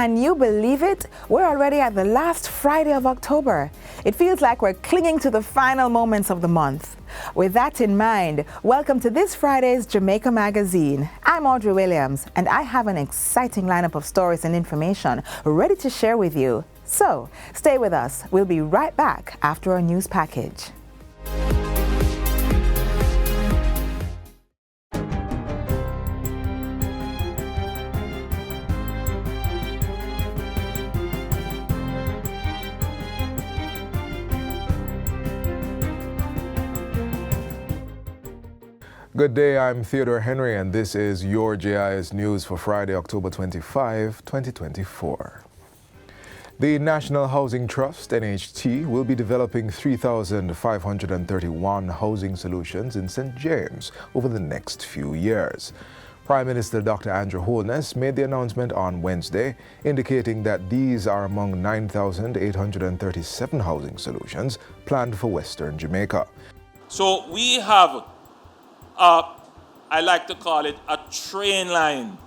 Can you believe it? We're already at the last Friday of October. It feels like we're clinging to the final moments of the month. With that in mind, welcome to this Friday's Jamaica Magazine. I'm Audrey Williams, and I have an exciting lineup of stories and information ready to share with you. So, stay with us. We'll be right back after our news package. Good day, I'm Theodore Henry, and this is your JIS News for Friday, October 25, 2024. The National Housing Trust, NHT, will be developing 3,531 housing solutions in St. James over the next few years. Prime Minister Dr. Andrew Holness made the announcement on Wednesday, indicating that these are among 9,837 housing solutions planned for Western Jamaica. So we have I like to call it a train line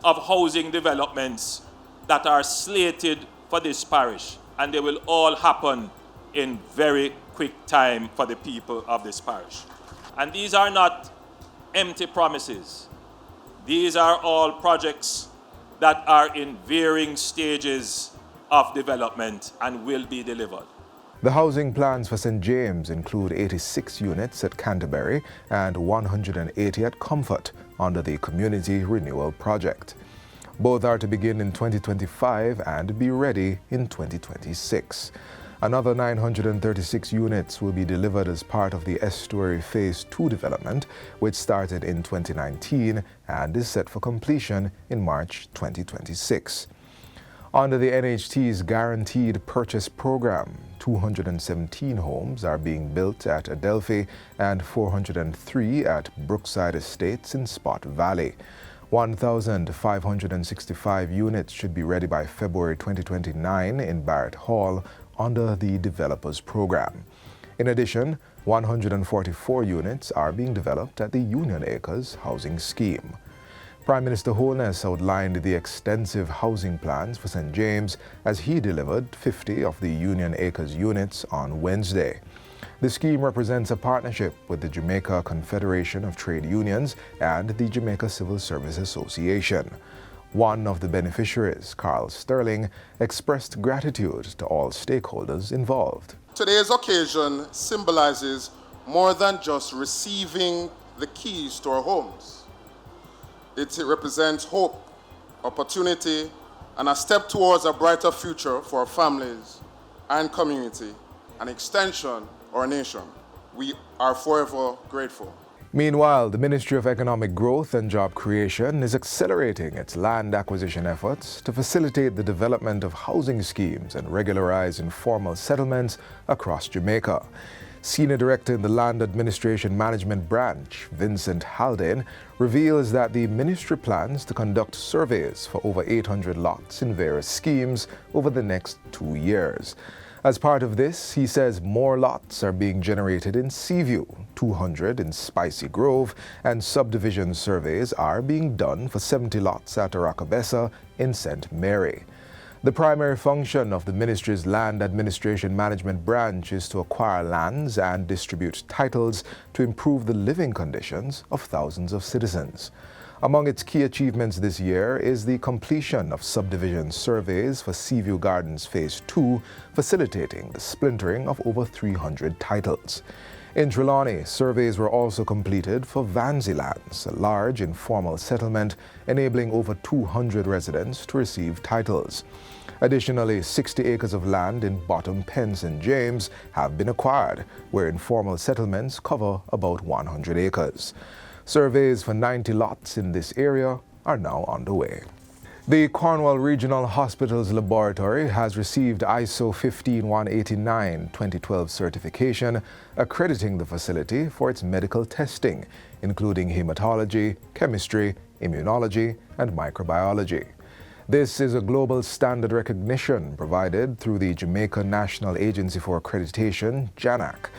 of housing developments that are slated for this parish, and they will all happen in very quick time for the people of this parish. And these are not empty promises. These are all projects that are in varying stages of development and will be delivered. The housing plans for St. James include 86 units at Canterbury and 180 at Comfort under the Community Renewal Project. Both are to begin in 2025 and be ready in 2026. Another 936 units will be delivered as part of the Estuary Phase 2 development, which started in 2019 and is set for completion in March 2026. Under the NHT's Guaranteed Purchase Program, 217 homes are being built at Adelphi and 403 at Brookside Estates in Spot Valley. 1,565 units should be ready by February 2029 in Barrett Hall under the Developers Program. In addition, 144 units are being developed at the Union Acres housing scheme. Prime Minister Holness outlined the extensive housing plans for St. James as he delivered 50 of the Union Acres units on Wednesday. The scheme represents a partnership with the Jamaica Confederation of Trade Unions and the Jamaica Civil Service Association. One of the beneficiaries, Carl Sterling, expressed gratitude to all stakeholders involved. Today's occasion symbolizes more than just receiving the keys to our homes. It represents hope, opportunity, and a step towards a brighter future for our families and community, an extension of our nation. We are forever grateful. Meanwhile, the Ministry of Economic Growth and Job Creation is accelerating its land acquisition efforts to facilitate the development of housing schemes and regularize informal settlements across Jamaica. Senior Director in the Land Administration Management Branch, Vincent Haldane, reveals that the ministry plans to conduct surveys for over 800 lots in various schemes over the next 2 years. As part of this, he says more lots are being generated in Seaview, 200 in Spicy Grove, and subdivision surveys are being done for 70 lots at Aracabessa in St. Mary. The primary function of the ministry's Land Administration Management Branch is to acquire lands and distribute titles to improve the living conditions of thousands of citizens. Among its key achievements this year is the completion of subdivision surveys for Seaview Gardens Phase 2, facilitating the splintering of over 300 titles. In Trelawney, surveys were also completed for Vanzi Lands, a large informal settlement enabling over 200 residents to receive titles. Additionally, 60 acres of land in Bottom Pen, St. James have been acquired, where informal settlements cover about 100 acres. Surveys for 90 lots in this area are now underway. The Cornwall Regional Hospital's laboratory has received ISO 15189-2012 certification, accrediting the facility for its medical testing, including hematology, chemistry, immunology, and microbiology. This is a global standard recognition provided through the Jamaica National Agency for Accreditation, JANAC.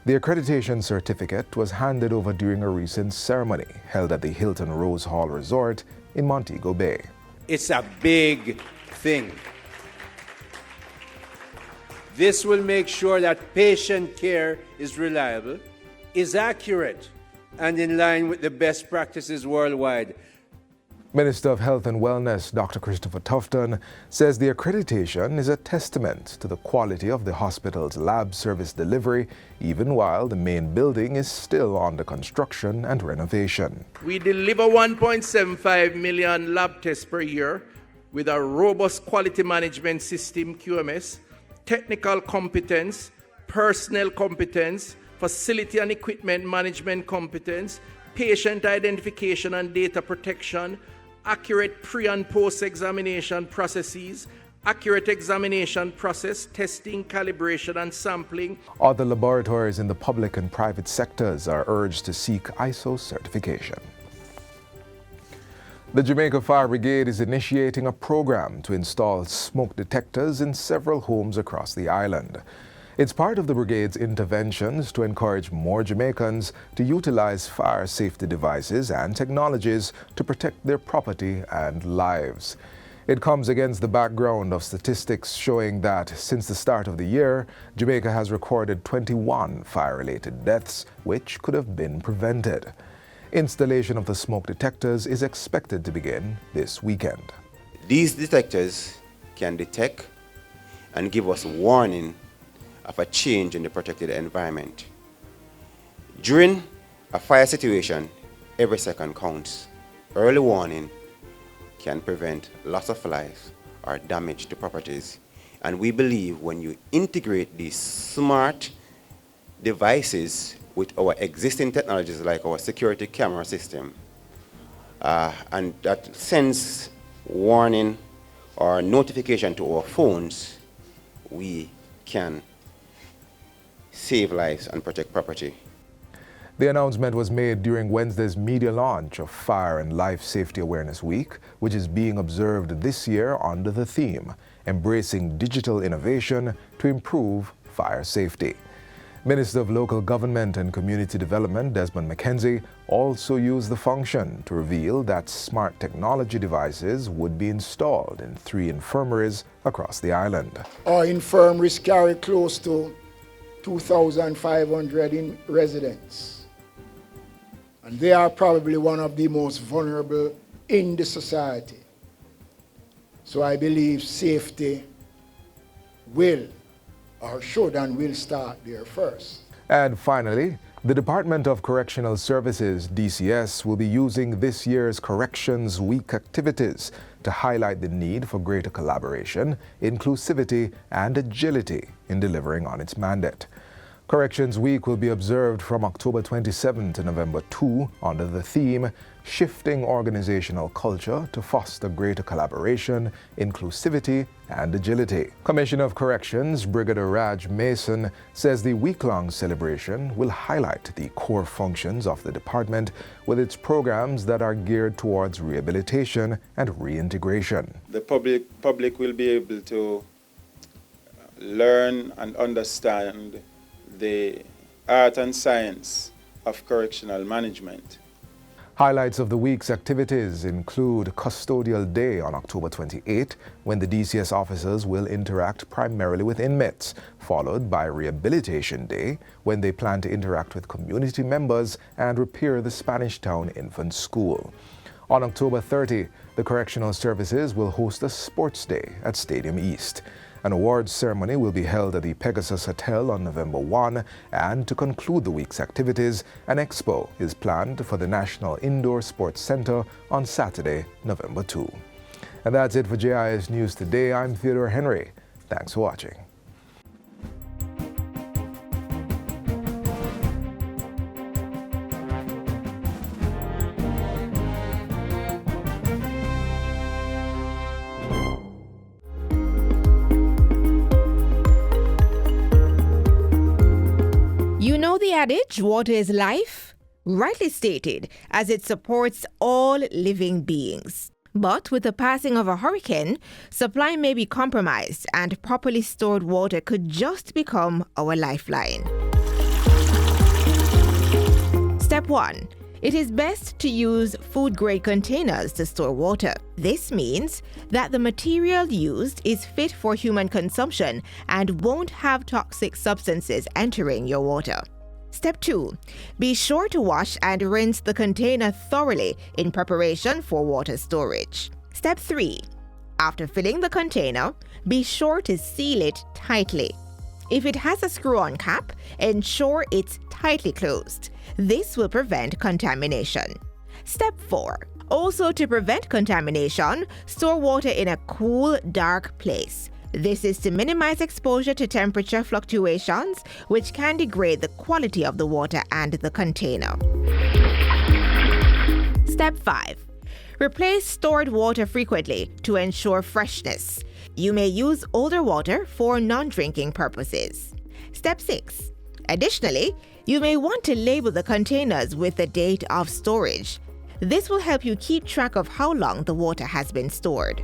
The accreditation certificate was handed over during a recent ceremony held at the Hilton Rose Hall Resort in Montego Bay. It's a big thing. This will make sure that patient care is reliable, is accurate, and in line with the best practices worldwide. Minister of Health and Wellness, Dr. Christopher Tufton, says the accreditation is a testament to the quality of the hospital's lab service delivery, even while the main building is still under construction and renovation. We deliver 1.75 million lab tests per year with a robust quality management system, QMS, technical competence, personnel competence, facility and equipment management competence, patient identification and data protection, accurate pre- and post-examination processes, accurate examination process, testing, calibration, and sampling. Other laboratories in the public and private sectors are urged to seek ISO certification. The Jamaica Fire Brigade is initiating a program to install smoke detectors in several homes across the island. It's part of the brigade's interventions to encourage more Jamaicans to utilize fire safety devices and technologies to protect their property and lives. It comes against the background of statistics showing that since the start of the year, Jamaica has recorded 21 fire-related deaths, which could have been prevented. Installation of the smoke detectors is expected to begin this weekend. These detectors can detect and give us warning of a change in the protected environment. During a fire situation, every second counts. Early warning can prevent loss of life or damage to properties. And we believe when you integrate these smart devices with our existing technologies like our security camera system, and that sends warning or notification to our phones, we can save lives and protect property. The announcement was made during Wednesday's media launch of Fire and Life Safety Awareness Week, which is being observed this year under the theme, Embracing Digital Innovation to Improve Fire Safety. Minister of Local Government and Community Development, Desmond McKenzie, also used the function to reveal that smart technology devices would be installed in 3 infirmaries across the island. Our infirmaries carry close to 2,500 residents. And they are probably one of the most vulnerable in the society. So I believe safety will, or should and will start there first. And finally, the Department of Correctional Services, DCS, will be using this year's Corrections Week activities to highlight the need for greater collaboration, inclusivity, and agility in delivering on its mandate. Corrections Week will be observed from October 27 to November 2 under the theme, Shifting Organizational Culture to Foster Greater Collaboration, Inclusivity, and Agility. Commissioner of Corrections, Brigadier Raj Mason, says the week-long celebration will highlight the core functions of the department with its programs that are geared towards rehabilitation and reintegration. The public will be able to learn and understand the art and science of correctional management. Highlights of the week's activities include Custodial Day on October 28, when the DCS officers will interact primarily with inmates, followed by Rehabilitation Day, when they plan to interact with community members and repair the Spanish Town Infant School. On October 30, the Correctional Services will host a Sports Day at Stadium East. An awards ceremony will be held at the Pegasus Hotel on November 1, and to conclude the week's activities, an expo is planned for the National Indoor Sports Center on Saturday, November 2. And that's it for JIS News Today. I'm Theodore Henry. Thanks for watching. You know the adage, water is life? Rightly stated, as it supports all living beings. But with the passing of a hurricane, supply may be compromised and properly stored water could just become our lifeline. Step 1. It is best to use food-grade containers to store water. This means that the material used is fit for human consumption and won't have toxic substances entering your water. Step 2. Be sure to wash and rinse the container thoroughly in preparation for water storage. Step 3. After filling the container, be sure to seal it tightly. If it has a screw-on cap, ensure it's tightly closed. This will prevent contamination. Step 4. Also, to prevent contamination, store water in a cool, dark place. This is to minimize exposure to temperature fluctuations, which can degrade the quality of the water and the container. Step 5. Replace stored water frequently to ensure freshness. You may use older water for non-drinking purposes. Step 6. Additionally, you may want to label the containers with the date of storage. This will help you keep track of how long the water has been stored.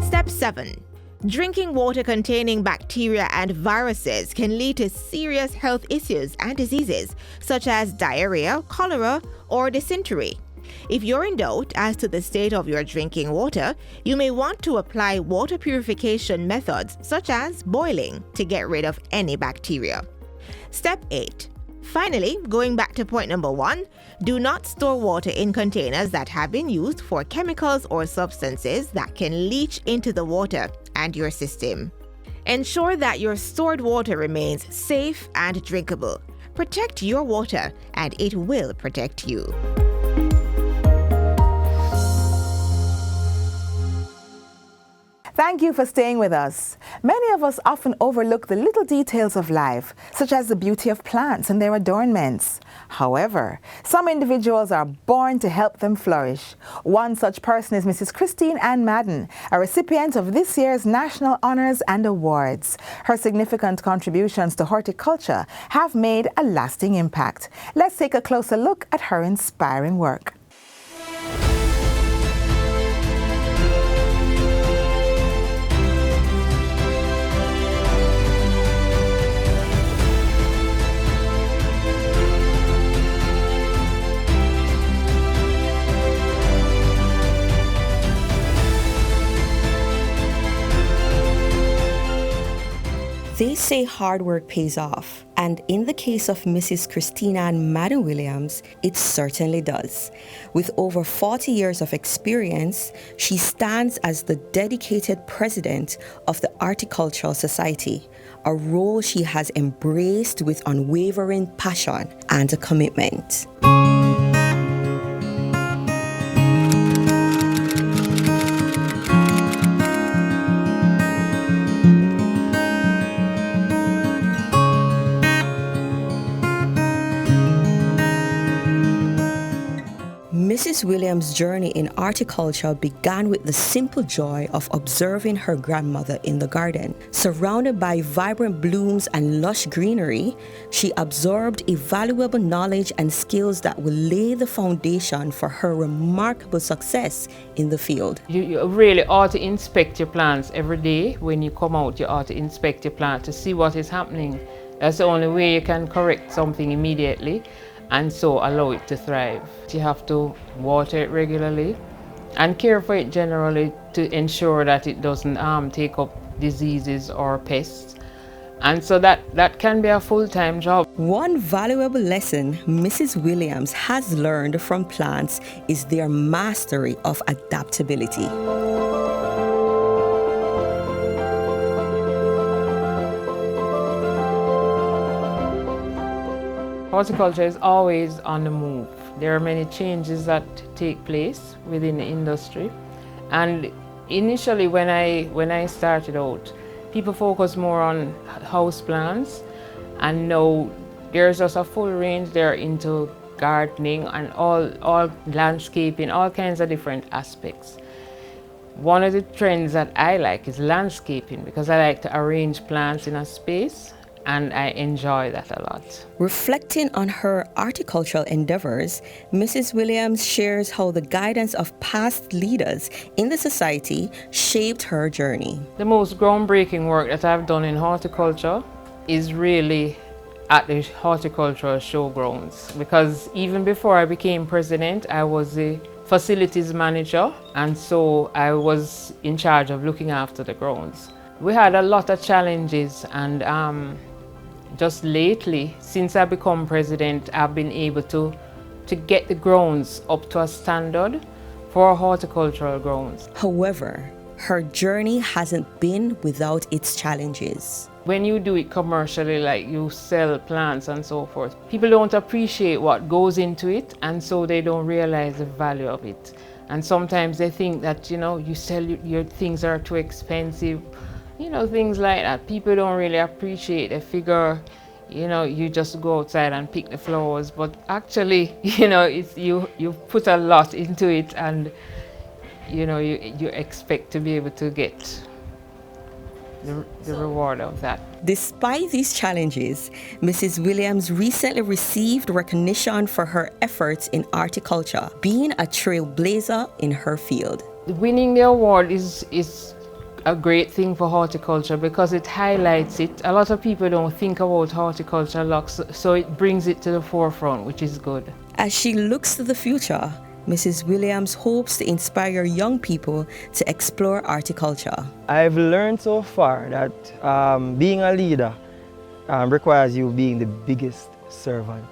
Step 7. Drinking water containing bacteria and viruses can lead to serious health issues and diseases such as diarrhea, cholera, or dysentery. If you're in doubt as to the state of your drinking water, you may want to apply water purification methods such as boiling to get rid of any bacteria. Step 8. Finally, going back to point number 1, do not store water in containers that have been used for chemicals or substances that can leach into the water and your system. Ensure that your stored water remains safe and drinkable. Protect your water, and it will protect you. Thank you for staying with us. Many of us often overlook the little details of life, such as the beauty of plants and their adornments. However, some individuals are born to help them flourish. One such person is Mrs. Christina Madden, a recipient of this year's National Honors and Awards. Her significant contributions to horticulture have made a lasting impact. Let's take a closer look at her inspiring work. They say hard work pays off, and in the case of Mrs. Christina Williams, it certainly does. With over 40 years of experience, she stands as the dedicated president of the Horticultural Society, a role she has embraced with unwavering passion and a commitment. Mrs. Williams' journey in horticulture began with the simple joy of observing her grandmother in the garden. Surrounded by vibrant blooms and lush greenery, she absorbed invaluable knowledge and skills that will lay the foundation for her remarkable success in the field. You really ought to inspect your plants every day. When you come out, you ought to inspect your plant to see what is happening. That's the only way you can correct something immediately and so allow it to thrive. You have to water it regularly and care for it generally to ensure that it doesn't take up diseases or pests. And so that can be a full-time job. One valuable lesson Mrs. Williams has learned from plants is their mastery of adaptability. Horticulture is always on the move. There are many changes that take place within the industry. And initially when I started out, people focus more on house plants, and now there's just a full range. They're into gardening and all landscaping, all kinds of different aspects. One of the trends that I like is landscaping, because I like to arrange plants in a space, and I enjoy that a lot. Reflecting on her horticultural endeavors, Mrs. Williams shares how the guidance of past leaders in the society shaped her journey. The most groundbreaking work that I've done in horticulture is really at the horticultural showgrounds, because even before I became president, I was the facilities manager, and so I was in charge of looking after the grounds. We had a lot of challenges, and just lately, since I become president, I've been able to get the grounds up to a standard for horticultural grounds. However, her journey hasn't been without its challenges. When you do it commercially, like you sell plants and so forth, people don't appreciate what goes into it, and so they don't realize the value of it. And sometimes they think that, you sell your things are too expensive, things like that. People don't really appreciate. They figure, you just go outside and pick the flowers, but actually, it's you put a lot into it, and you expect to be able to get the reward of that. Despite these challenges, Mrs. Williams recently received recognition for her efforts in horticulture, being a trailblazer in her field. Winning the award is a great thing for horticulture because it highlights it. A lot of people don't think about horticulture a lot, so it brings it to the forefront, which is good. As she looks to the future, Mrs. Williams hopes to inspire young people to explore horticulture. I've learned so far that being a leader requires you being the biggest servant.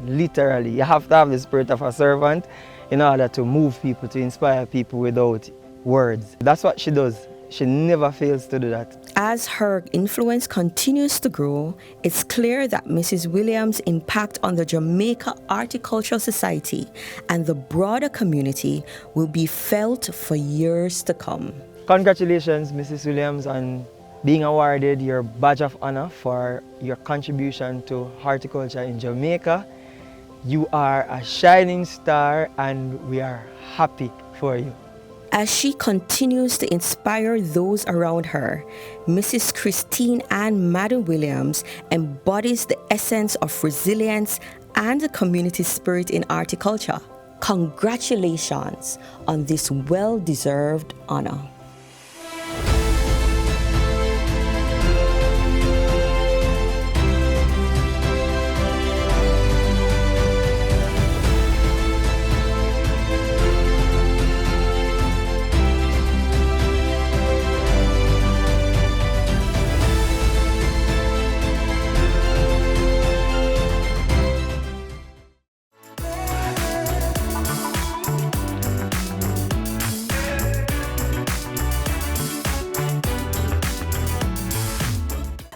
Literally, you have to have the spirit of a servant in order to move people, to inspire people without words. That's what she does. She never fails to do that. As her influence continues to grow, it's clear that Mrs. Williams' impact on the Jamaica Horticultural Society and the broader community will be felt for years to come. Congratulations, Mrs. Williams, on being awarded your Badge of Honor for your contribution to horticulture in Jamaica. You are a shining star, and we are happy for you. As she continues to inspire those around her, Mrs. Christine Ann Madden-Williams embodies the essence of resilience and the community spirit in horticulture. Congratulations on this well-deserved honor.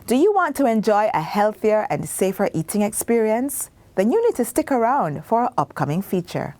Do you want to enjoy a healthier and safer eating experience? Then you need to stick around for our upcoming feature.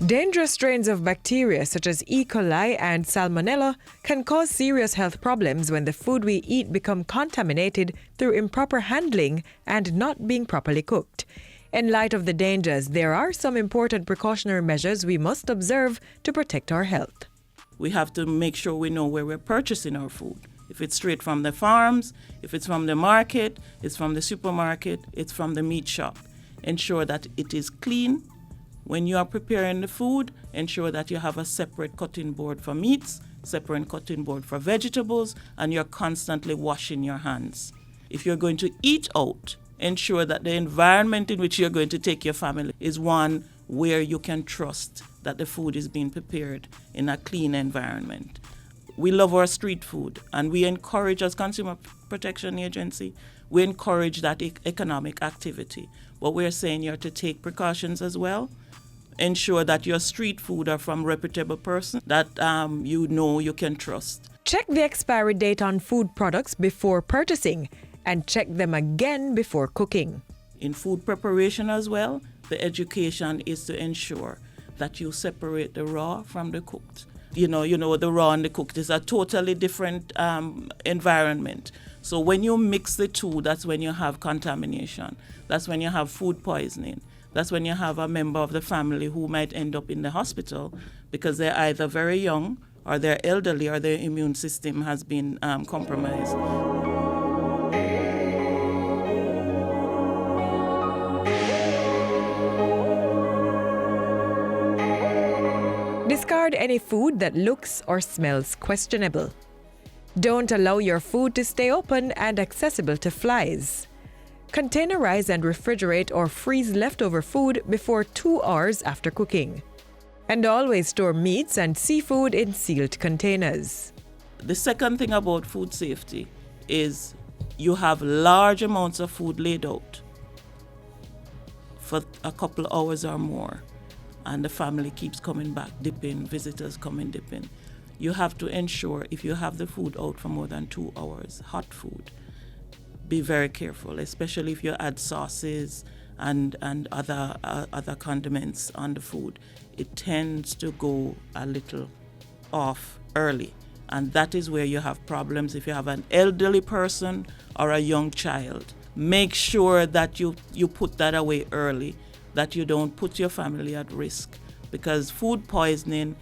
Dangerous strains of bacteria such as E. coli and Salmonella can cause serious health problems when the food we eat become contaminated through improper handling and not being properly cooked. In light of the dangers, there are some important precautionary measures we must observe to protect our health. We have to make sure we know where we're purchasing our food. If it's straight from the farms, if it's from the market, it's from the supermarket, it's from the meat shop. Ensure that it is clean. When you are preparing the food, ensure that you have a separate cutting board for meats, separate cutting board for vegetables, and you're constantly washing your hands. If you're going to eat out, ensure that the environment in which you're going to take your family is one where you can trust that the food is being prepared in a clean environment. We love our street food, and we encourage, as Consumer Protection Agency, we encourage that economic activity. But we're saying you have to take precautions as well. Ensure that your street food are from reputable person that you can trust. Check the expiry date on food products before purchasing and check them again before cooking. In food preparation as well, the education is to ensure that you separate the raw from the cooked. The raw and the cooked is a totally different environment. So when you mix the two, that's when you have contamination. That's when you have food poisoning. That's when you have a member of the family who might end up in the hospital because they're either very young or they're elderly or their immune system has been compromised. Discard any food that looks or smells questionable. Don't allow your food to stay open and accessible to flies. Containerize and refrigerate or freeze leftover food before 2 hours after cooking. And always store meats and seafood in sealed containers. The second thing about food safety is you have large amounts of food laid out for a couple hours or more, and the family keeps coming back, dipping, visitors coming, dipping. You have to ensure if you have the food out for more than 2 hours, hot food, be very careful, especially if you add sauces and other condiments on the food. It tends to go a little off early, and that is where you have problems if you have an elderly person or a young child. Make sure that you put that away early, that you don't put your family at risk, because food poisoning,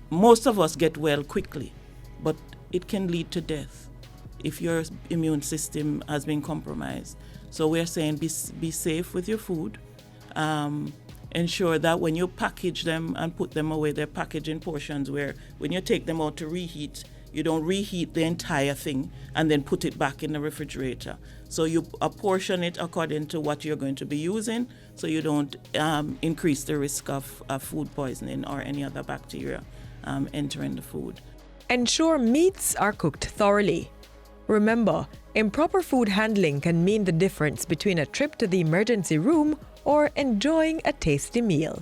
most of us get well quickly, but it can lead to death if your immune system has been compromised. So we're saying be safe with your food. Ensure that when you package them and put them away, they're packaged in portions where when you take them out to reheat, you don't reheat the entire thing and then put it back in the refrigerator. So you apportion it according to what you're going to be using, so you don't increase the risk of food poisoning or any other bacteria entering the food. Ensure meats are cooked thoroughly. Remember, improper food handling can mean the difference between a trip to the emergency room or enjoying a tasty meal.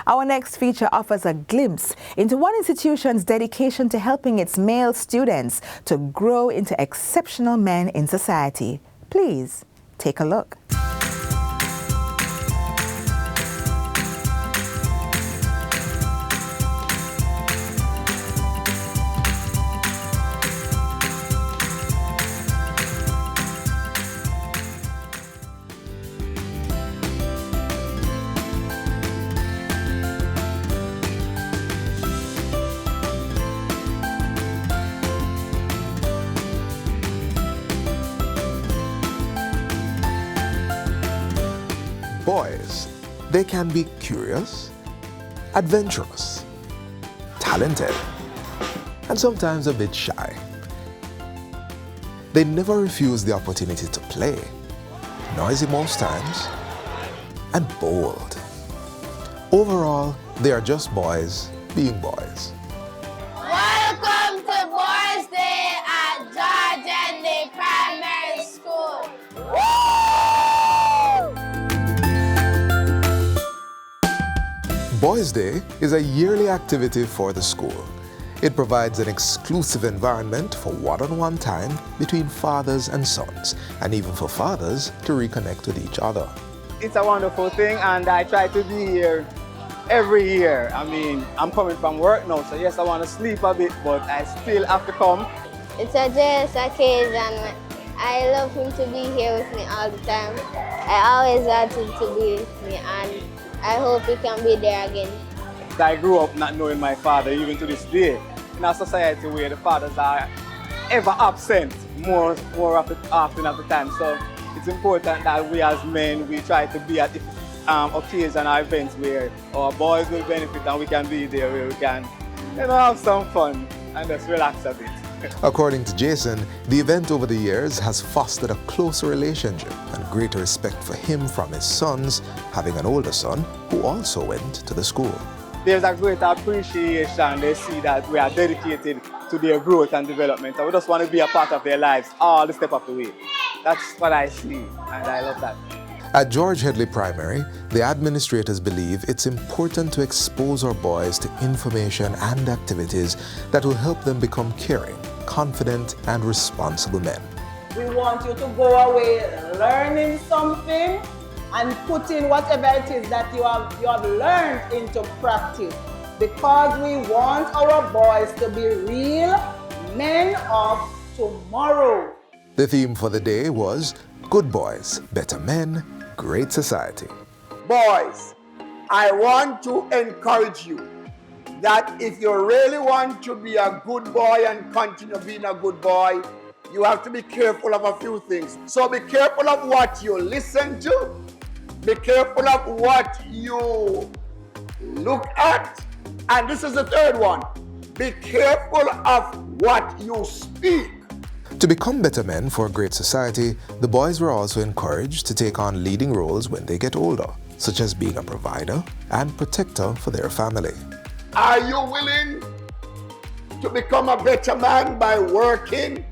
Our next feature offers a glimpse into one institution's dedication to helping its male students to grow into exceptional men in society. Please take a look. Boys, they can be curious, adventurous, talented, and sometimes a bit shy. They never refuse the opportunity to play, noisy most times, and bold. Overall, they are just boys being boys. Welcome to Boys Day at George Henley Primary School. Boys Day is a yearly activity for the school. It provides an exclusive environment for one-on-one time between fathers and sons, and even for fathers to reconnect with each other. It's a wonderful thing, and I try to be here every year. I mean, I'm coming from work now, so yes, I want to sleep a bit, but I still have to come. It's a joyous occasion. I love him to be here with me all the time. I always want him to be with me, and I hope he can be there again. I grew up not knowing my father, even to this day, in a society where the fathers are ever absent more often at the time. So it's important that we as men, we try to be at the occasion or events where our boys will benefit and we can be there where we can, have some fun and just relax a bit. According to Jason, the event over the years has fostered a closer relationship and greater respect for him from his sons, having an older son who also went to the school. There's a great appreciation. They see that we are dedicated to their growth and development, and we just want to be a part of their lives all the step of the way. That's what I see, and I love that. At George Headley Primary, the administrators believe it's important to expose our boys to information and activities that will help them become caring, confident, and responsible men. We want you to go away learning something and putting whatever it is that you have learned into practice, because we want our boys to be real men of tomorrow. The theme for the day was Good Boys, Better Men, Great Society. Boys, I want to encourage you that if you really want to be a good boy and continue being a good boy, you have to be careful of a few things. So be careful of what you listen to. Be careful of what you look at. And this is the third one. Be careful of what you speak. To become better men for a great society, the boys were also encouraged to take on leading roles when they get older, such as being a provider and protector for their family. Are you willing to become a better man by working?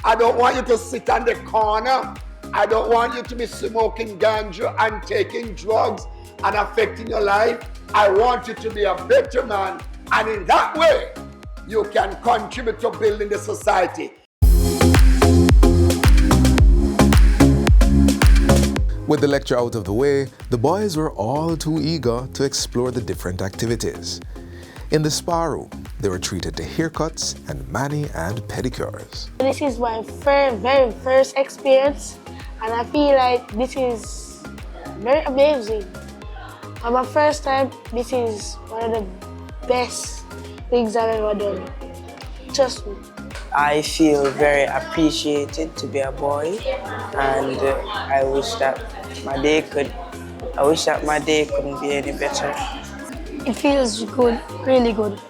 I don't want you to sit on the corner. I don't want you to be smoking ganja and taking drugs and affecting your life. I want you to be a better man, and in that way, you can contribute to building the society. With the lecture out of the way, the boys were all too eager to explore the different activities. In the spa room, they were treated to haircuts and mani and pedicures. This is my very first experience, and I feel like this is very amazing. For my first time, this is one of the best things I've ever done. Trust me. I feel very appreciated to be a boy, and I wish that my day couldn't be any better. It feels good, really good.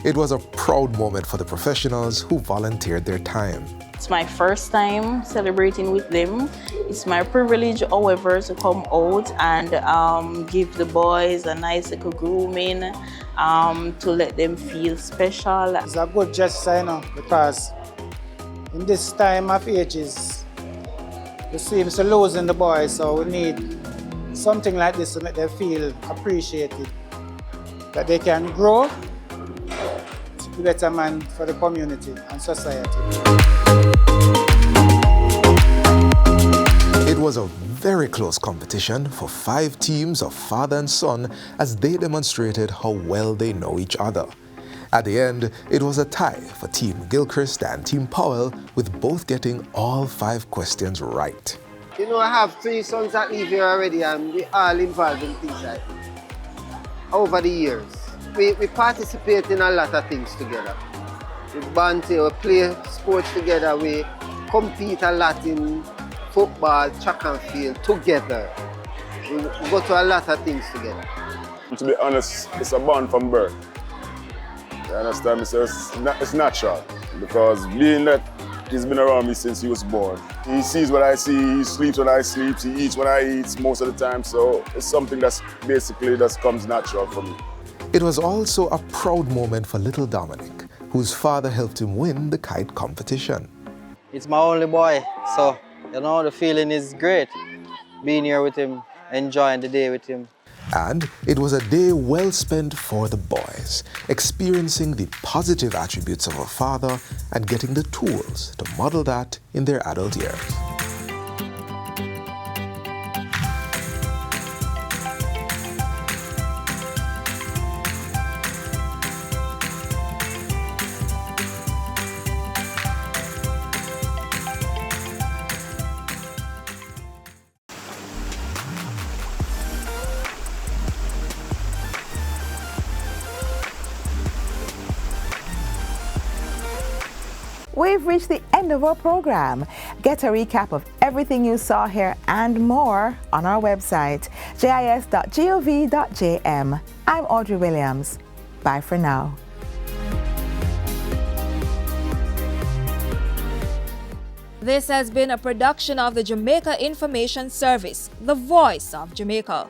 It was a proud moment for the professionals who volunteered their time. It's my first time celebrating with them. It's my privilege, however, to come out and give the boys a nice little grooming to let them feel special. It's a good gesture, you know, because in this time of ages, we seem to losing the boys, so we need something like this to make them feel appreciated, that they can grow to be better man for the community and society. It was a very close competition for 5 teams of father and son as they demonstrated how well they know each other. At the end, it was a tie for Team Gilchrist and Team Powell, with both getting all 5 questions right. You know, I have 3 sons that live here already, and we all involved in things like this. Over the years, we participate in a lot of things together. We banter, we play sports together, we compete a lot in football, track and field together. We go to a lot of things together. To be honest, it's a bond from birth. You understand me? So it's natural, because being that he's been around me since he was born. He sees what I see, he sleeps when I sleep, he eats when I eat most of the time, so it's something that's basically just comes natural for me. It was also a proud moment for little Dominic, whose father helped him win the kite competition. It's my only boy, so you know the feeling is great. Being here with him, enjoying the day with him. And it was a day well spent for the boys, experiencing the positive attributes of a father and getting the tools to model that in their adult years. We've reached the end of our program. Get a recap of everything you saw here and more on our website, jis.gov.jm. I'm Audrey Williams. Bye for now. This has been a production of the Jamaica Information Service, the voice of Jamaica.